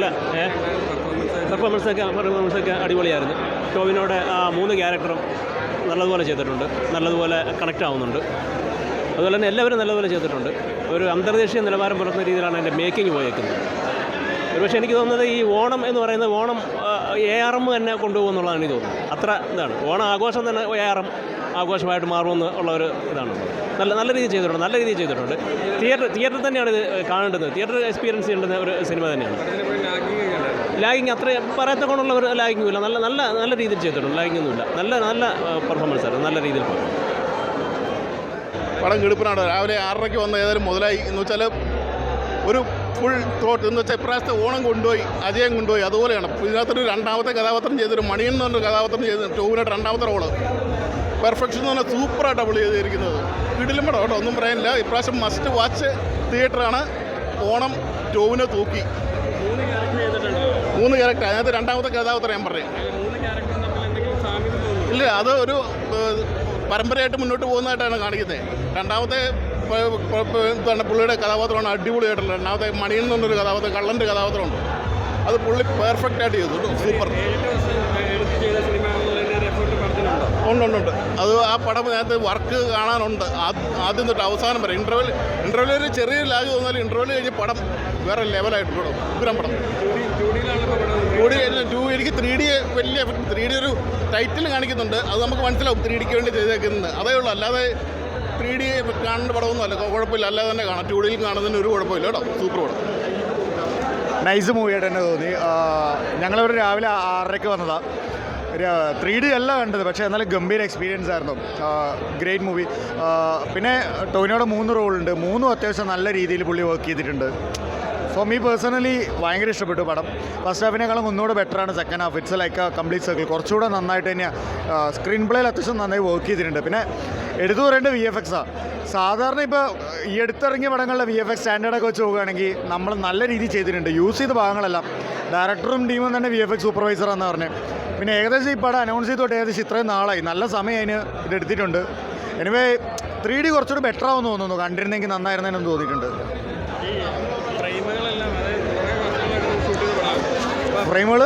നല്ല പെർഫോമൻസൊക്കെ അടിപൊളിയായിരുന്നു. ടോവിനോടെ ആ 3 ക്യാരക്ടറും നല്ലതുപോലെ ചെയ്തിട്ടുണ്ട്, നല്ലതുപോലെ കണക്റ്റ് ആവുന്നുണ്ട്. അതുപോലെ തന്നെ എല്ലാവരും നല്ലതുപോലെ ചെയ്തിട്ടുണ്ട്. ഒരു അന്തർദേശീയ നിലവാരം പുലർത്തുന്ന രീതിയിലാണ് അതിൻ്റെ മേക്കിംഗ് പോയേക്കുന്നത്. ഒരുപക്ഷെ എനിക്ക് തോന്നുന്നത് ഈ ഓണം എന്ന് പറയുന്നത് ഓണം ARM തന്നെ കൊണ്ടുപോകുമെന്നുള്ളതാണ് എനിക്ക് തോന്നുന്നത്. അത്ര ഇതാണ് ഓണം ആഘോഷം തന്നെ ARM ആഘോഷമായിട്ട് മാറുമെന്ന് ഉള്ള ഒരു ഇതാണ്. നല്ല രീതിയിൽ ചെയ്തിട്ടുണ്ട്. തിയേറ്ററിൽ തന്നെയാണ് ഇത് കാണേണ്ടത്. തിയേറ്റർ എക്സ്പീരിയൻസ് ചെയ്യേണ്ടുന്ന ഒരു സിനിമ തന്നെയാണ്. ലാഗിങ് അത്ര പറയത്ത കൊണ്ടുള്ള ഒരു ലാഗിങ്ങും ഇല്ല. നല്ല രീതിയിൽ ചെയ്തിട്ടുണ്ട്. ലാഗിങ്ങൊന്നുമില്ല. നല്ല പെർഫോമൻസ് ആയിരുന്നു. നല്ല രീതിയിൽ പടം കിടുപ്പിനാണ്. രാവിലെ 6:30 വന്ന് ഏതായാലും മുതലായി എന്ന് വെച്ചാൽ ഒരു ഫുൾ തോട്ട് എന്ന് വെച്ചാൽ ഇപ്രാവശ്യത്തെ ഓണം കൊണ്ടുപോയി, അജയം കൊണ്ടുപോയി. അതുപോലെയാണ് ഇതിനകത്തൊരു രണ്ടാമത്തെ കഥാപാത്രം ചെയ്തൊരു മണിയൻ എന്ന് പറഞ്ഞൊരു കഥാപാത്രം ചെയ്ത് ടോവിനോട്ട് രണ്ടാമത്തെ റോള് പെർഫെക്ഷൻ എന്ന് പറഞ്ഞാൽ സൂപ്പറായിട്ടാണ് പുള്ളി ചെയ്തിരിക്കുന്നത്. വീട്ടിലും പടം കേട്ടോ, ഒന്നും പറയാനില്ല. ഇപ്രാവശ്യം മസ്റ്റ് വാച്ച് തിയേറ്ററാണ്. ഓണം ടോവിനെ തൂക്കി 3 ക്യാരക്ടർ. അതിനകത്ത് രണ്ടാമത്തെ കഥാപാത്രം ഞാൻ പറഞ്ഞു ഇല്ല, അത് ഒരു പരമ്പരയായിട്ട് മുന്നോട്ട് പോകുന്നതായിട്ടാണ് കാണിക്കുന്നത്. രണ്ടാമത്തെ എന്താണ് പുള്ളിയുടെ കഥാപാത്രമാണ് അടിപൊളിയായിട്ടുള്ളത്. രണ്ടാമത്തെ മണിയൻ എന്ന് പറഞ്ഞൊരു കഥാപാത്രം, കള്ളൻ്റെ കഥാപാത്രമുണ്ട്. അത് പുള്ളി പെർഫെക്റ്റായിട്ട് ചെയ്തു. സൂപ്പർ ഉണ്ട്. അത് ആ പടം അതിനകത്ത് വർക്ക് കാണാനുണ്ട്. ആദ്യം തൊട്ട് അവസാനം വരെ ഇൻ്റർവെൽ ഒരു ചെറിയ ലാഗ് തോന്നാലും ഇൻ്റർവെൽ കഴിഞ്ഞ് പടം വേറെ ലെവലായിട്ട് പടം. ഉഗ്രം പടം. 2D എനിക്ക് 3D വലിയ 3D ഒരു ടൈറ്റിൽ കാണിക്കുന്നുണ്ട്. അത് നമുക്ക് മനസ്സിലാവും 3Dക്ക് വേണ്ടി ചെയ്തേക്കുന്നത്. അതേ ഉള്ളൂ. അല്ലാതെ 3D കാണേണ്ട പടമൊന്നും അല്ല, കുഴപ്പമില്ല. അല്ലാതെ തന്നെ കാണാം. 2Dയിൽ കാണുന്നതിന് ഒരു കുഴപ്പമില്ല കേട്ടോ. സൂപ്പർ പടം. നൈസ് മൂവിയായിട്ട് തന്നെ തോന്നി. ഞങ്ങളിവിടെ രാവിലെ 6:30 വന്നതാണ്. 3D അല്ല കണ്ടത്, പക്ഷേ എന്നാലും ഗംഭീര എക്സ്പീരിയൻസ് ആയിരുന്നു. Great movie. പിന്നെ ടോവിനോടെ 3 റോളുണ്ട്. 3 അത്യാവശ്യം നല്ല രീതിയിൽ പുള്ളി വർക്ക് ചെയ്തിട്ടുണ്ട്. സോ മീ പേഴ്സണലി ഭയങ്കര ഇഷ്ടപ്പെട്ടു പടം. ഫസ്റ്റ് ഹാഫിനേക്കാളും ഒന്നുകൂടെ ബെറ്ററാണ് second half. It's like a complete circle. കുറച്ചുകൂടെ നന്നായിട്ട് തന്നെയാണ് സ്ക്രീൻ പ്ലേയിൽ അത്യാവശ്യം നന്നായി വർക്ക് ചെയ്തിട്ടുണ്ട്. പിന്നെ എടുത്തു പറയേണ്ടത് VFX-ആണ്. സാധാരണ ഇപ്പോൾ ഈ അടുത്തിറങ്ങിയ പടങ്ങളിലെ VFX സ്റ്റാൻഡേർഡൊക്കെ വെച്ച് നോക്കുകയാണെങ്കിൽ നമ്മൾ നല്ല രീതിയിൽ ചെയ്തിട്ടുണ്ട്. യൂസ് ചെയ്ത ഭാഗങ്ങളെല്ലാം ഡയറക്ടറും ടീമും തന്നെ VFX സൂപ്പർവൈസറാണെന്ന് പറഞ്ഞത്. പിന്നെ ഏകദേശം ഈ പടം അനൗൺസ് ചെയ്തോട്ട് ഏകദേശം ഇത്രയും നാളായി. നല്ല സമയം അതിന് ഇതെടുത്തിട്ടുണ്ട്. എനിവേ 3D കുറച്ചുകൂടി ബെറ്റർ ആവുമെന്ന് തോന്നുന്നു. കണ്ടിരുന്നെങ്കിൽ നന്നായിരുന്നതെന്ന് തോന്നിയിട്ടുണ്ട്. ഫ്രെയിമുകൾ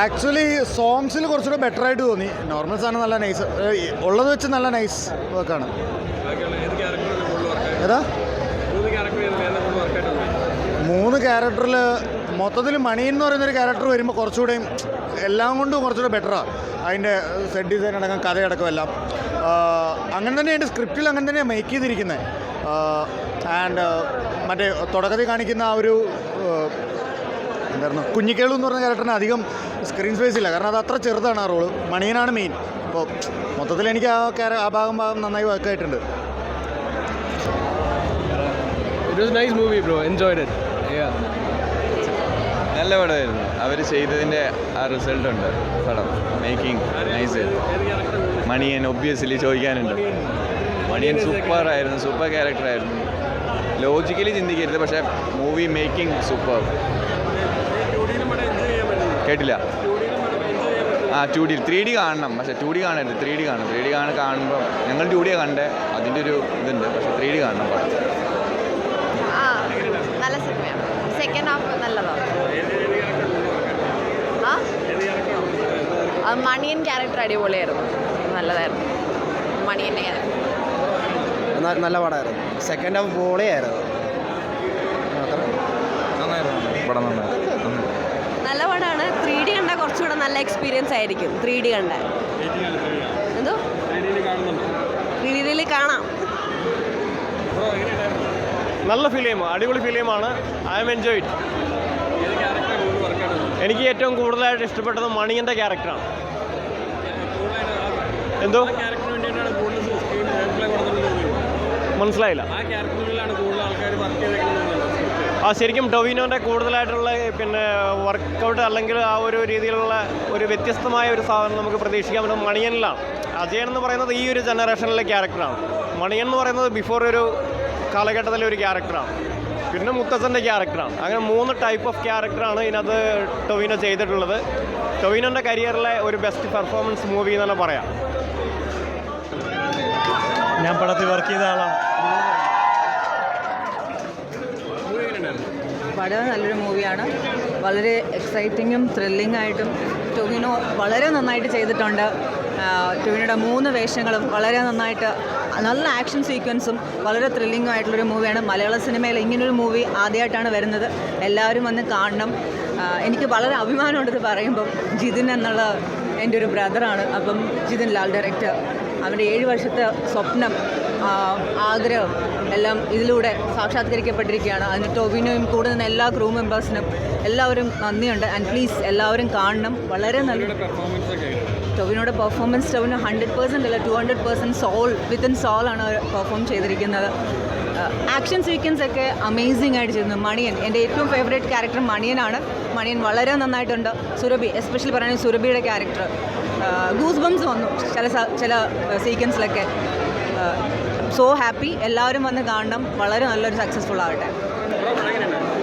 ആക്ച്വലി സോങ്സിൽ കുറച്ചുകൂടെ ബെറ്റർ ആയിട്ട് തോന്നി. നോർമൽ സാധനം നല്ല നൈസ് ഉള്ളത് വെച്ച് നല്ല നൈസ് വർക്കാണ്. ഏതാ 3 ക്യാരക്ടറിൽ മൊത്തത്തിൽ മണിയൻ എന്ന് പറയുന്നൊരു ക്യാരക്ടർ വരുമ്പോൾ കുറച്ചുകൂടെയും എല്ലാം കൊണ്ടും കുറച്ചുകൂടെ ബെറ്ററാണ്. അതിൻ്റെ സെറ്റ് ഡിസൈൻ അടക്കം കഥയടക്കം എല്ലാം അങ്ങനെ തന്നെയാണ്. സ്ക്രിപ്റ്റിൽ അങ്ങനെ തന്നെയാണ് മേക്ക് ചെയ്തിരിക്കുന്നത്. ആൻഡ് മറ്റേ തുടക്കത്തിൽ കാണിക്കുന്ന ആ ഒരു എന്തായിരുന്നു കുഞ്ഞിക്കേളു എന്ന് പറഞ്ഞ ക്യാരക്ടറിന് അധികം സ്ക്രീൻ സ്പേസ് ഇല്ല, കാരണം അത് അത്ര ചെറുതാണ് ആ റോള്. മണിയനാണ് മെയിൻ. അപ്പോൾ മൊത്തത്തിൽ എനിക്ക് ആ ഭാഗം നന്നായി വർക്കായിട്ടുണ്ട്. നല്ല പടമായിരുന്നു. അവർ ചെയ്തതിൻ്റെ ആ റിസൾട്ട് ഉണ്ട് പടം. Making nice. മണിയൻ ഒബ്വിയസ്ലി ചോദിക്കാനുണ്ട്. മണിയൻ സൂപ്പറായിരുന്നു. സൂപ്പർ ക്യാരക്ടറായിരുന്നു. ലോജിക്കലി ചിന്തിക്കരുത്, പക്ഷേ മൂവി മേക്കിംഗ് സൂപ്പർ. കേട്ടില്ല. 2D 3D കാണണം, പക്ഷേ 2D കാണരുത്. 3D കാണുമ്പോൾ ഞങ്ങൾ 2D കണ്ടേ. അതിൻ്റെ ഒരു ഇതുണ്ട്, പക്ഷേ 3D കാണണം പടം. നല്ല സിനിമയാണ്. സെക്കൻഡ് ഹാഫ് നല്ലതാണ്. മണിയൻ ക്യാരക്ടർ അടിപൊളിയായിരുന്നു. നല്ലതായിരുന്നു മണിയൻ്റെ ക്യാരക്ടർ. നല്ല പടമായിരുന്നു. സെക്കൻഡ് ഹാഫ് പൊളിയായിരുന്നു. നല്ല പടമാണ്. 3D കണ്ടാൽ കുറച്ചുകൂടെ നല്ല എക്സ്പീരിയൻസ് ആയിരിക്കും. 3D കണ്ടാൽ എന്തോ 3D കാണാം. നല്ല ഫിലിം, അടിപൊളി ഫിലിമാണ്. I am enjoyed. എനിക്ക് ഏറ്റവും കൂടുതലായിട്ട് ഇഷ്ടപ്പെട്ടത് മണിയൻ്റെ ക്യാരക്ടറാണ്. എന്തോ മനസ്സിലായില്ല. ശരിക്കും ടൊവിനോൻ്റെ കൂടുതലായിട്ടുള്ള പിന്നെ വർക്കൗട്ട് അല്ലെങ്കിൽ ആ ഒരു രീതിയിലുള്ള ഒരു വ്യത്യസ്തമായ ഒരു സാധനം നമുക്ക് പ്രതീക്ഷിക്കാൻ പറ്റും മണിയനിലാണ്. അജയൻ എന്ന് പറയുന്നത് ഈ ഒരു ജനറേഷനിലെ ക്യാരക്ടറാണ്. മണിയൻ എന്ന് പറയുന്നത് ബിഫോർ ഒരു കാലഘട്ടത്തിലെ ഒരു ക്യാരക്ടറാണ്. പിന്നെ മുത്തച്ഛൻ്റെ ക്യാരക്ടറാണ്. അങ്ങനെ 3 ടൈപ്പ് ഓഫ് ക്യാരക്ടറാണ് ഇതിനകത്ത് ടൊവിനോ ചെയ്തിട്ടുള്ളത്. ടൊവിനോൻ്റെ കരിയറിലെ ഒരു ബെസ്റ്റ് പെർഫോമൻസ് മൂവി എന്ന് തന്നെ പറയാം. ഞാൻ പടത്തിൽ വർക്ക് ചെയ്ത ആളാണ്. വളരെ നല്ലൊരു മൂവിയാണ്. വളരെ എക്സൈറ്റിങ്ങും ത്രില്ലിംഗ് ആയിട്ടും ടൊവിനോ വളരെ നന്നായിട്ട് ചെയ്തിട്ടുണ്ട്. ടൊവിനോയുടെ 3 വേഷങ്ങളും വളരെ നന്നായിട്ട്, നല്ല ആക്ഷൻ സീക്വൻസും വളരെ ത്രില്ലിംഗും ആയിട്ടുള്ളൊരു മൂവിയാണ്. മലയാള സിനിമയിൽ ഇങ്ങനൊരു മൂവി ആദ്യമായിട്ടാണ് വരുന്നത്. എല്ലാവരും വന്ന് കാണണം. എനിക്ക് വളരെ അഭിമാനമുണ്ട് ഇത് പറയുമ്പം. ജിതിൻ എന്നുള്ള എൻ്റെ ഒരു ബ്രദറാണ്. അപ്പം ജിതിൻ ലാൽ ഡയറക്ടർ, അവൻ്റെ 7 വർഷത്തെ സ്വപ്നം, ആഗ്രഹം എല്ലാം ഇതിലൂടെ സാക്ഷാത്കരിക്കപ്പെട്ടിരിക്കുകയാണ്. അതിന് ടൊവിനോയും കൂടെ നിന്ന് എല്ലാ ക്രൂ മെമ്പേഴ്സിനും എല്ലാവരും നന്ദിയുണ്ട്. ആൻഡ് പ്ലീസ് എല്ലാവരും കാണണം. വളരെ നല്ല ടൊവിനോയുടെ പെർഫോമൻസ്. ടൊവിനോ 100% അല്ല 200% സോൾ വിത്തിൻ സോളാണ് പെർഫോം ചെയ്തിരിക്കുന്നത്. ആക്ഷൻ സീക്വൻസ് ഒക്കെ അമേസിംഗ് ആയിട്ട് ചെയ്യുന്നു. മണിയൻ, എൻ്റെ ഏറ്റവും ഫേവറേറ്റ് ക്യാരക്ടർ മണിയനാണ്. മണിയൻ വളരെ നന്നായിട്ടുണ്ട്. സുരഭി, എസ്പെഷ്യലി പറയുന്നത് സുരഭിയുടെ ക്യാരക്ടർ, ഗൂസ് ബംസ് വന്നു ചില സീക്വൻസിലൊക്കെ. So happy. എല്ലാവരും വന്ന് കാണണം. വളരെ നല്ലൊരു സക്സസ്ഫുൾ ആവട്ടെ.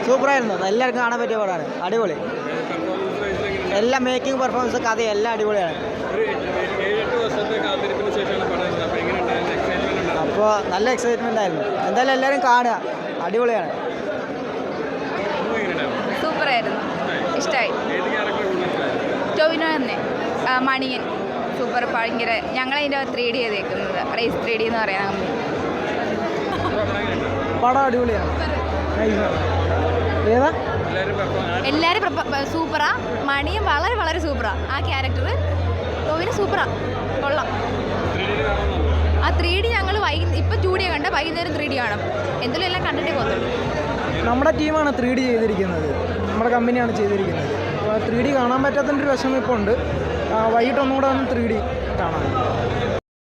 സൂപ്പറായിരുന്നു. എല്ലാവർക്കും കാണാൻ പറ്റിയ പടമാണ്. അടിപൊളി. എല്ലാ മേക്കിംഗ് പെർഫോമൻസ് കഥ എല്ലാം അടിപൊളിയാണ്. അപ്പോൾ നല്ല എക്സൈറ്റ്മെൻ്റ് ആയിരുന്നു. എന്തായാലും എല്ലാവരും കാണുക. അടിപൊളിയാണ്. സൂപ്പറായിരുന്നു. ഇഷ്ടമായി. ടൊവിനോ തന്നെ. മണിയൻ സൂപ്പർ. ഭയങ്കര. ഞങ്ങളതിൻ്റെ 3D ചെയ്തേക്കുന്നത്. റേസ് 3D എന്ന് പറയുന്ന കമ്പനി. പടം അടിപൊളിയാണ്. ഏതാ? എല്ലാവരും സൂപ്പറാ. മണിയൻ വളരെ വളരെ സൂപ്പറാ. ആ ക്യാരക്ടർ ടൊവിനോ സൂപ്പറാ. കൊള്ളാം. ആ 3D ഞങ്ങൾ ഇപ്പം 2D കണ്ട, വൈകുന്നേരം 3D കാണും. എന്തെങ്കിലും എല്ലാം കണ്ടിട്ടേ പോകുന്നുള്ളൂ. നമ്മുടെ ടീമാണ് 3D ചെയ്തിരിക്കുന്നത്. നമ്മുടെ കമ്പനിയാണ് ചെയ്തിരിക്കുന്നത്. അപ്പോൾ 3D കാണാൻ പറ്റാത്തതിൻ്റെ ഒരു വിഷമം ഇപ്പോൾ ഉണ്ട്. വൈകിട്ട് ഒന്നുകൂടെ 3D കാണാം.